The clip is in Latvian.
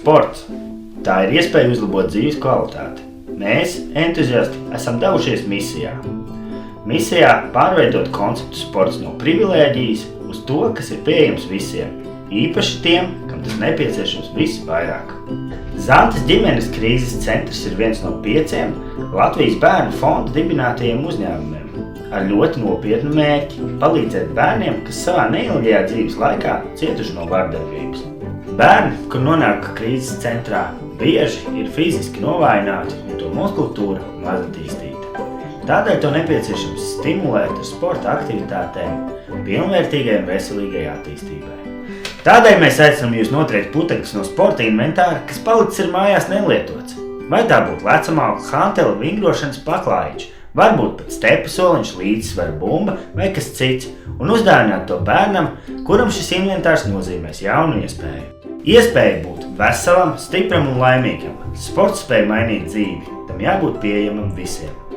Sports. Tā ir iespēja uzlabot dzīves kvalitāti. Mēs, entuziasti, esam devušies misijā. Misijā pārveidot konceptu sports no privilēģijas uz to, kas ir pieejams visiem, īpaši tiem, kam tas nepieciešams visvairāk. Zantes ģimenes krīzes centrs ir viens no 5 Latvijas bērnu fonda dibinātajiem uzņēmumiem ar ļoti nopietnu mērķi palīdzēt bērniem, kas savā neilgajā dzīves laikā cietuši no vardarbības. Bērni, kur nonāk krīzes centrā, bieži ir fiziski novājināti un to muskultūra maz attīstīta. Tādēļ to nepieciešams stimulēt ar sporta aktivitātēm, pilnvērtīgai un veselīgai attīstībai. Tādēļ mēs aicinām jūs notriekt putekļus no sporta inventāra, kas palicis ir mājās nelietots. Vai tā būtu lecamāka hantela vingrošanas paklājiņš, varbūt pat stepu soliņš, līdzsvara bumba vai kas cits, un uzdāvināt to bērnam, kuram šis inventārs nozīmēs jaunu iespēju. Iespēja būt veselam, stipram un laimīgam. Sports spēj mainīt dzīvi, tam jābūt pieejamam visiem.